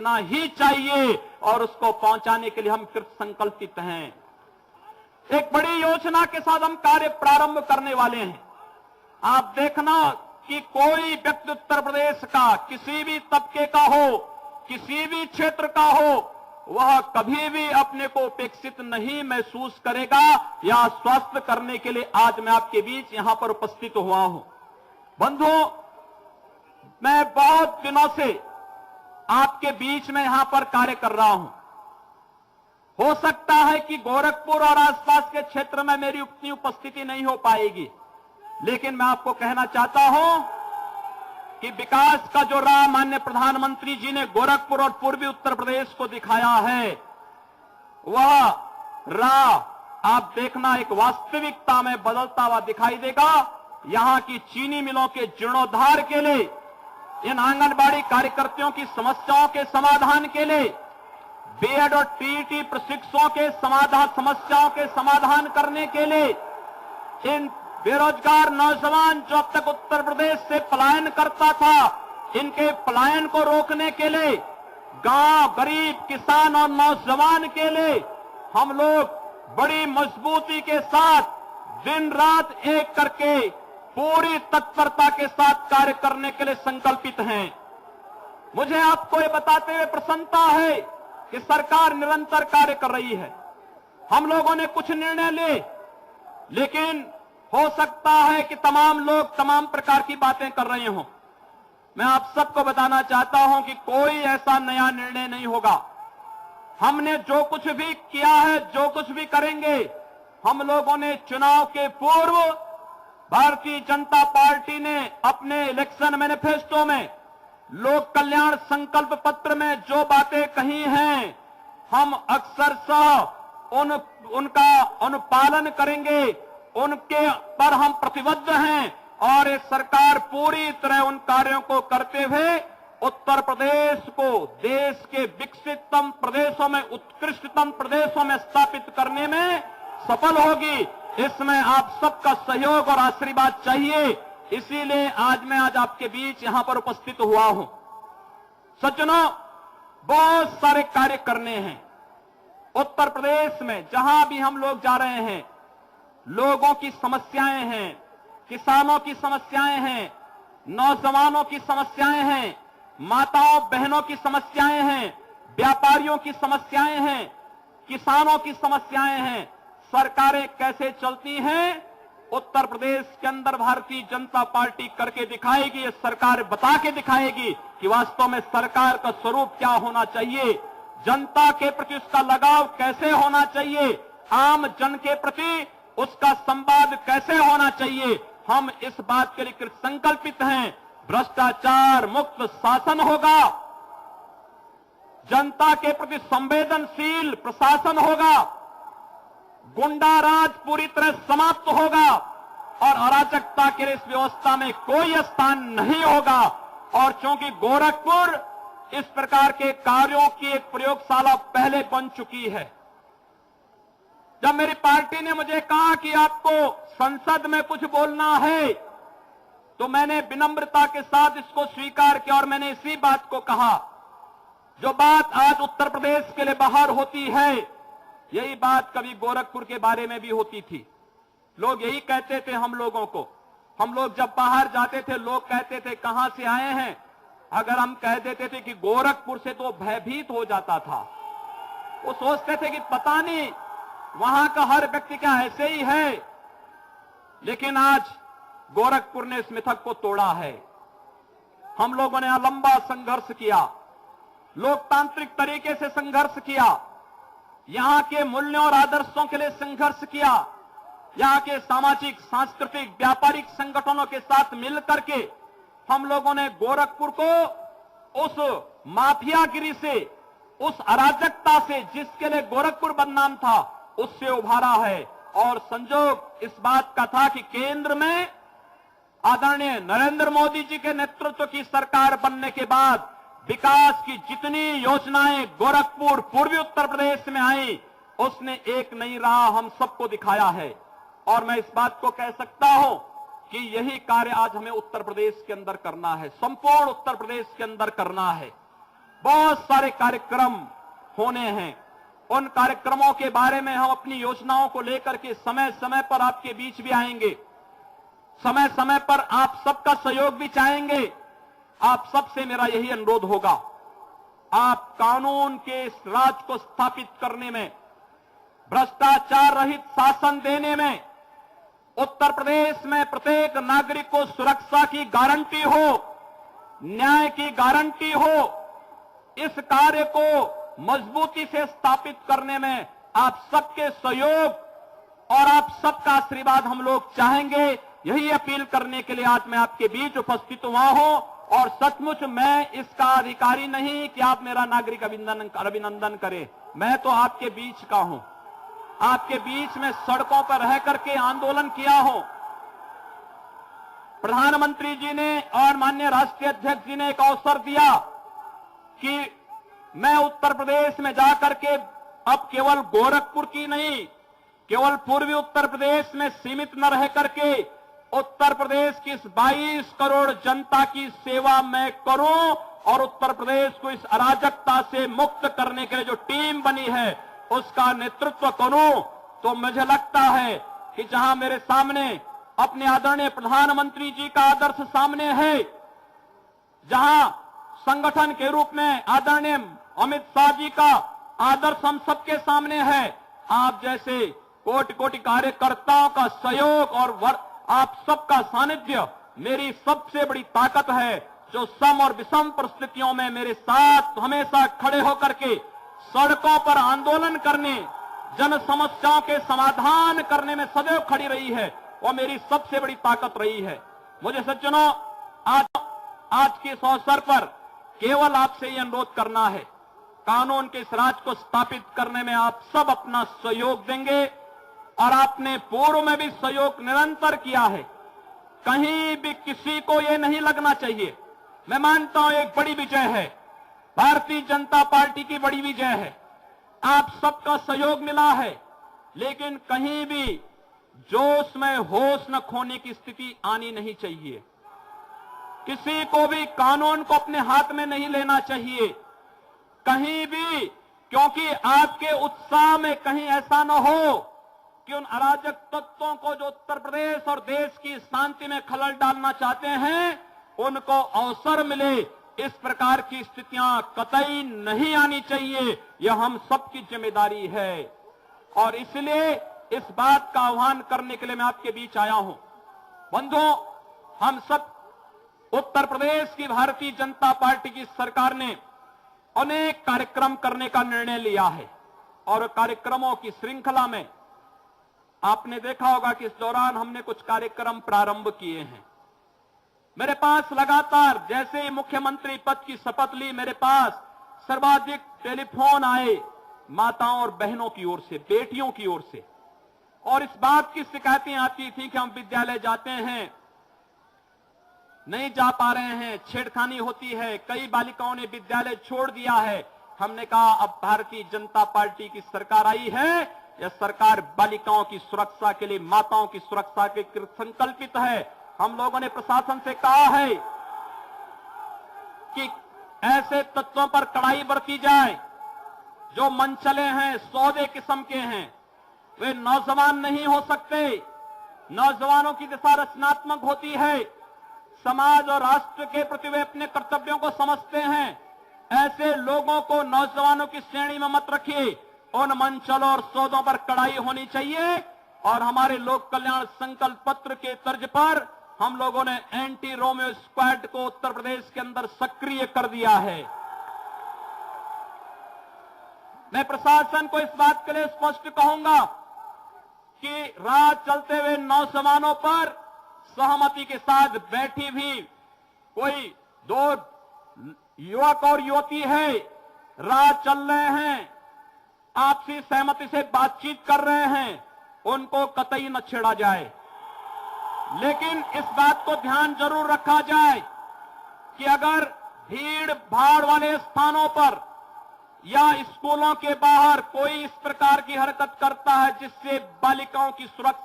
पहुंचना ही चाहिए और उसको पहुंचाने के लिए हम कृत संकल्पित हैं। एक बड़ी योजना के साथ हम कार्य प्रारंभ करने वाले हैं। आप देखना कि कोई व्यक्ति उत्तर प्रदेश का किसी भी तबके का हो, किसी भी क्षेत्र का हो, वह कभी भी अपने को उपेक्षित नहीं महसूस करेगा या स्वस्थ करने के लिए आज मैं आपके बीच यहां पर उपस्थित हुआ हूं। बंधुओं, मैं बहुत दिनों से आपके बीच में यहां पर कार्य कर रहा हूं। हो सकता है कि गोरखपुर और आसपास के क्षेत्र में मेरी उतनी उपस्थिति नहीं हो पाएगी, लेकिन मैं आपको कहना चाहता हूं कि विकास का जो राह माननीय प्रधानमंत्री जी ने गोरखपुर और पूर्वी उत्तर प्रदेश को दिखाया है, वह राह आप देखना एक वास्तविकता में बदलता हुआ दिखाई देगा। यहां की चीनी मिलों के जीर्णोद्धार के लिए, इन आंगनबाड़ी कार्यकर्तियों की समस्याओं के समाधान के लिए, बीएड और टीईटी प्रशिक्षुओं के समस्याओं के समाधान करने के लिए, इन बेरोजगार नौजवान जो अब तक उत्तर प्रदेश से पलायन करता था, इनके पलायन को रोकने के लिए, गांव, गरीब, किसान और नौजवान के लिए हम लोग बड़ी मजबूती के साथ दिन रात एक करके पूरी तत्परता के साथ कार्य करने के लिए संकल्पित हैं। मुझे आपको ये बताते हुए प्रसन्नता है कि सरकार निरंतर कार्य कर रही है। हम लोगों ने कुछ निर्णय लिए, लेकिन हो सकता है कि तमाम लोग तमाम प्रकार की बातें कर रहे हों। मैं आप सबको बताना चाहता हूं कि कोई ऐसा नया निर्णय नहीं होगा। हमने जो कुछ भी किया है, जो कुछ भी करेंगे, हम लोगों ने चुनाव के पूर्व भारतीय जनता पार्टी ने अपने इलेक्शन मैनिफेस्टो में, लोक कल्याण संकल्प पत्र में जो बातें कही हैं, हम अक्सरशः उनका अनुपालन करेंगे, उनके पर हम प्रतिबद्ध हैं और ये सरकार पूरी तरह उन कार्यों को करते हुए उत्तर प्रदेश को देश के विकसिततम प्रदेशों में, उत्कृष्टतम प्रदेशों में स्थापित करने में सफल होगी। इसमें आप सबका सहयोग और आशीर्वाद चाहिए। इसीलिए आज आपके बीच यहां पर उपस्थित हुआ हूं। सज्जनों, बहुत सारे कार्य करने हैं उत्तर प्रदेश में। जहां भी हम लोग जा रहे हैं, लोगों की समस्याएं हैं, किसानों की समस्याएं हैं, नौजवानों की समस्याएं हैं, माताओं बहनों की समस्याएं हैं, व्यापारियों की समस्याएं हैं, किसानों की समस्याएं हैं। सरकारें कैसे चलती हैं, उत्तर प्रदेश के अंदर भारतीय जनता पार्टी करके दिखाएगी। ये सरकार बता के दिखाएगी कि वास्तव में सरकार का स्वरूप क्या होना चाहिए, जनता के प्रति उसका लगाव कैसे होना चाहिए, आम जन के प्रति उसका संवाद कैसे होना चाहिए। हम इस बात के लिए संकल्पित हैं। भ्रष्टाचार मुक्त शासन होगा, जनता के प्रति संवेदनशील प्रशासन होगा, गुंडा राज पूरी तरह समाप्त होगा और अराजकता के इस व्यवस्था में कोई स्थान नहीं होगा। और चूंकि गोरखपुर इस प्रकार के कार्यों की एक प्रयोगशाला पहले बन चुकी है, जब मेरी पार्टी ने मुझे कहा कि आपको संसद में कुछ बोलना है, तो मैंने विनम्रता के साथ इसको स्वीकार किया और मैंने इसी बात को कहा। जो बात आज उत्तर प्रदेश के लिए बाहर होती है, यही बात कभी गोरखपुर के बारे में भी होती थी। लोग यही कहते थे हम लोगों को। हम लोग जब बाहर जाते थे, लोग कहते थे कहां से आए हैं। अगर हम कह देते थे कि गोरखपुर से, तो भयभीत हो जाता था। वो सोचते थे कि पता नहीं वहां का हर व्यक्ति क्या ऐसे ही है। लेकिन आज गोरखपुर ने इस मिथक को तोड़ा है। हम लोगों ने लंबा संघर्ष किया, लोकतांत्रिक तरीके से संघर्ष किया, यहां के मूल्यों और आदर्शों के लिए संघर्ष किया, यहां के सामाजिक, सांस्कृतिक, व्यापारिक संगठनों के साथ मिलकर के हम लोगों ने गोरखपुर को उस माफियागिरी से, उस अराजकता से जिसके लिए गोरखपुर बदनाम था, उससे उभारा है। और संजोग इस बात का था कि केंद्र में आदरणीय नरेंद्र मोदी जी के नेतृत्व की सरकार बनने के बाद विकास की जितनी योजनाएं गोरखपुर, पूर्वी उत्तर प्रदेश में आई, उसने एक नई राह हम सबको दिखाया है। और मैं इस बात को कह सकता हूं कि यही कार्य आज हमें उत्तर प्रदेश के अंदर करना है, संपूर्ण उत्तर प्रदेश के अंदर करना है। बहुत सारे कार्यक्रम होने हैं। उन कार्यक्रमों के बारे में हम अपनी योजनाओं को लेकर के समय समय पर आपके बीच भी आएंगे। समय समय पर आप सबका सहयोग भी चाहेंगे। आप सबसे मेरा यही अनुरोध होगा, आप कानून के इस राज को स्थापित करने में, भ्रष्टाचार रहित शासन देने में, उत्तर प्रदेश में प्रत्येक नागरिक को सुरक्षा की गारंटी हो, न्याय की गारंटी हो, इस कार्य को मजबूती से स्थापित करने में आप सबके सहयोग और आप सबका आशीर्वाद हम लोग चाहेंगे। यही अपील करने के लिए आज मैं आपके बीच उपस्थित हुआ हूं। और सचमुच मैं इसका अधिकारी नहीं कि आप मेरा नागरिक अभिनंदन करें। मैं तो आपके बीच का हूं, आपके बीच में सड़कों पर रह करके आंदोलन किया हूं। प्रधानमंत्री जी ने और माननीय राष्ट्रीय अध्यक्ष जी ने एक अवसर दिया कि मैं उत्तर प्रदेश में जाकर के अब केवल गोरखपुर की नहीं, केवल पूर्वी उत्तर प्रदेश में सीमित न रह करके उत्तर प्रदेश की इस 22 करोड़ जनता की सेवा मैं करूं और उत्तर प्रदेश को इस अराजकता से मुक्त करने के लिए जो टीम बनी है उसका नेतृत्व करूं। तो मुझे लगता है कि जहां मेरे सामने अपने आदरणीय प्रधानमंत्री जी का आदर्श सामने है, जहां संगठन के रूप में आदरणीय अमित शाह जी का आदर्श हम सबके सामने है, आप जैसे कोटि कोटि कार्यकर्ताओं का सहयोग और आप सबका सानिध्य मेरी सबसे बड़ी ताकत है, जो सम और विषम परिस्थितियों में मेरे साथ हमेशा खड़े होकर के सड़कों पर आंदोलन करने, जन समस्याओं के समाधान करने में सदैव खड़ी रही है, वो मेरी सबसे बड़ी ताकत रही है। मुझे सज्जनों, आज के इस अवसर पर केवल आपसे ये अनुरोध करना है, कानून के इस राज को स्थापित करने में आप सब अपना सहयोग देंगे और आपने पूर्व में भी सहयोग निरंतर किया है। कहीं भी किसी को ये नहीं लगना चाहिए, मैं मानता हूं एक बड़ी विजय है, भारतीय जनता पार्टी की बड़ी विजय है, आप सबका सहयोग मिला है, लेकिन कहीं भी जोश में होश न खोने की स्थिति आनी नहीं चाहिए। किसी को भी कानून को अपने हाथ में नहीं लेना चाहिए कहीं भी, क्योंकि आपके उत्साह में कहीं ऐसा न हो कि उन अराजक तत्वों को जो उत्तर प्रदेश और देश की शांति में खलल डालना चाहते हैं उनको अवसर मिले। इस प्रकार की स्थितियां कतई नहीं आनी चाहिए, यह हम सबकी जिम्मेदारी है और इसलिए इस बात का आह्वान करने के लिए मैं आपके बीच आया हूं। बंधुओं, हम सब उत्तर प्रदेश की भारतीय जनता पार्टी की सरकार ने अनेक कार्यक्रम करने का निर्णय लिया है और कार्यक्रमों की श्रृंखला में आपने देखा होगा कि इस दौरान हमने कुछ कार्यक्रम प्रारंभ किए हैं। मेरे पास लगातार जैसे ही मुख्यमंत्री पद की शपथ ली, मेरे पास सर्वाधिक टेलीफोन आए माताओं और बहनों की ओर से, बेटियों की ओर से, और इस बात की शिकायतें आती थी कि हम विद्यालय जाते हैं, नहीं जा पा रहे हैं, छेड़खानी होती है, कई बालिकाओं ने विद्यालय छोड़ दिया है। हमने कहा अब भारतीय जनता पार्टी की सरकार आई है, यह सरकार बालिकाओं की सुरक्षा के लिए, माताओं की सुरक्षा के लिए संकल्पित है। हम लोगों ने प्रशासन से कहा है कि ऐसे तत्वों पर कड़ाई बरती जाए जो मनचले हैं, सौदे किस्म के हैं, वे नौजवान नहीं हो सकते। नौजवानों की दिशा रचनात्मक होती है, समाज और राष्ट्र के प्रति वे अपने कर्तव्यों को समझते हैं। ऐसे लोगों को नौजवानों की श्रेणी में मत रखिए, उन मंचलों और सौदों पर कड़ाई होनी चाहिए। और हमारे लोक कल्याण संकल्प पत्र के तर्ज पर हम लोगों ने एंटी रोमियो स्क्वाड को उत्तर प्रदेश के अंदर सक्रिय कर दिया है। मैं प्रशासन को इस बात के लिए स्पष्ट कहूंगा कि रात चलते हुए नौजवानों पर सहमति के साथ बैठी भी कोई दो युवक और युवती है, रात चल रहे हैं, आपसी सहमति से बातचीत कर रहे हैं, उनको कतई न छेड़ा जाए। लेकिन इस बात को ध्यान जरूर रखा जाए कि अगर भीड़ भाड़ वाले स्थानों पर या स्कूलों के बाहर कोई इस प्रकार की हरकत करता है जिससे बालिकाओं की सुरक्षा